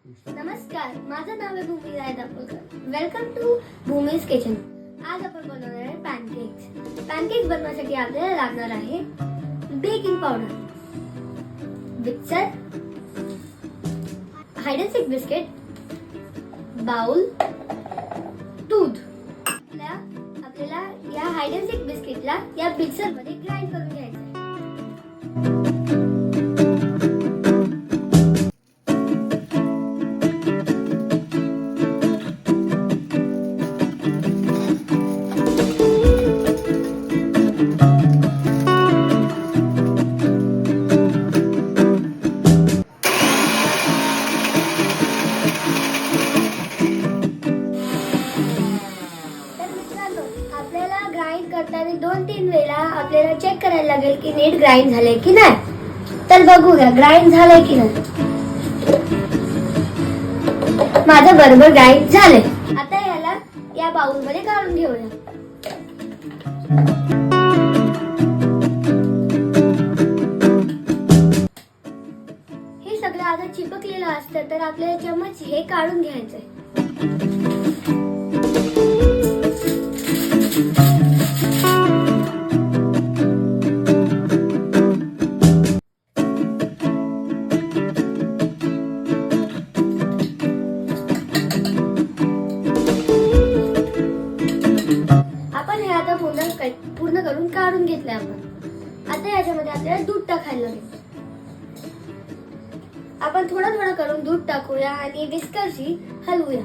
नमस्कार, माझं नाव आहे Bhumi Rai Dapolkar. Welcome to Bhumi's kitchen. आज आपण बनवणार आहे पॅनकेक्स. पॅनकेक्स बनवण्यासाठी आपल्याला लागणार आहे baking powder, mixer, hide and seek biscuit, bowl, दूध. आपल्याला या हाइड अँड सीक बिस्किटला या मिक्सर मध्ये ग्राइंड करून घ्यायचं आहे. आपल्याला ग्राइंड करताना 2-3 वेळा आपल्याला चेक करायला लागेल की नीट ग्राइंड झाले की नाही. तर बघूया ग्राइंड झाले की नाही. माझं बरोबर ग्राइंड झाले. आता याला या बाउल मध्ये काढून घेऊया. हे सगळं आता चिपकलेलं असतं तर आपल्याला चमच हे काढून घ्यायचंय. आपण हे आता पूर्ण करून काढून घेतलंय आपण. आता याच्यामध्ये आपल्याला दूध टाकायला लागेल. आपण थोडं थोडं करून दूध टाकूया आणि विस्करशी हलवूया.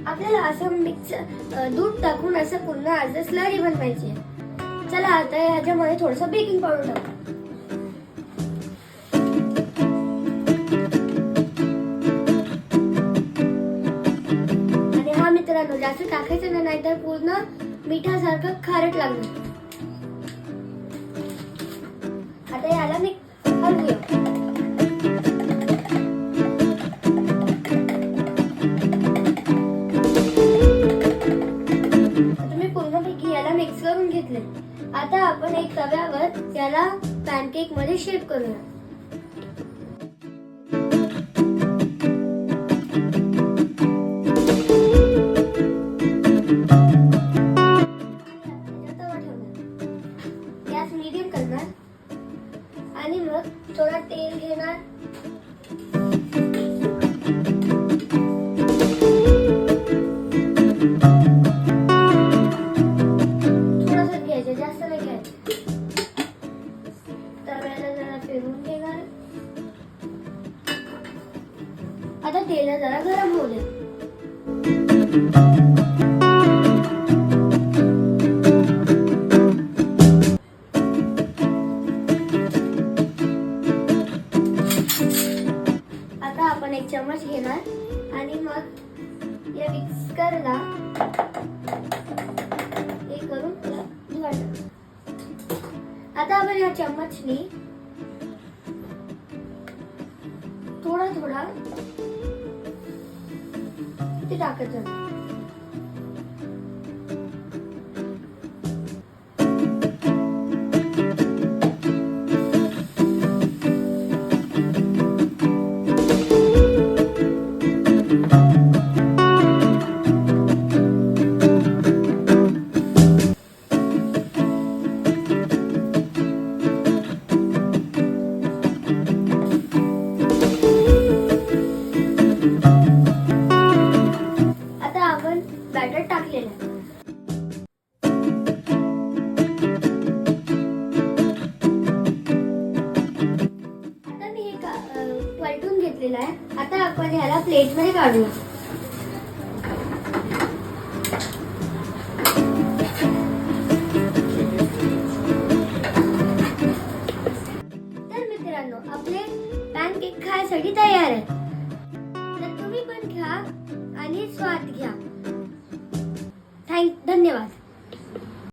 आपल्याला असं दूध टाकून असं पुन्हा असं स्लरी बनवायची. चला आता ह्याच्यामध्ये थोडंसं बेकिंग पावडर टाकू. आणि हा मित्रांनो जास्त टाकायचं नाही तर पूर्ण मिठासारखं खारट लागणार. आता याला मी हलवूया. मिक्स करून घेतले. आता आपण एक तव्यावर याला पॅनकेक मध्ये शेप करूया. तवा ठेवणार, गॅस मीडियम करणार आणि मग थोडा तेल घेणार. जास्त नाही घ्यायचं. तव्याला जरा फिरवून घेणार. आता तेल जरा गरम होऊ दे. आता आपण एक चम्मच घेणार आणि मग या मिक्सरला हे करून आता आपण या चम्मचनी थोडा थोडा ते टाकत जाणार. बॅटर टाकलेलं आहे. आता मी हे पलटून घेतलेलं आहे. आता आपण ह्याला प्लेट मध्ये काढूया. तर मित्रांनो आपले पॅनकेक खायसाठी तयार आहे. तर तुम्ही पण खा आणि स्वाद घ्या. धन्यवाद.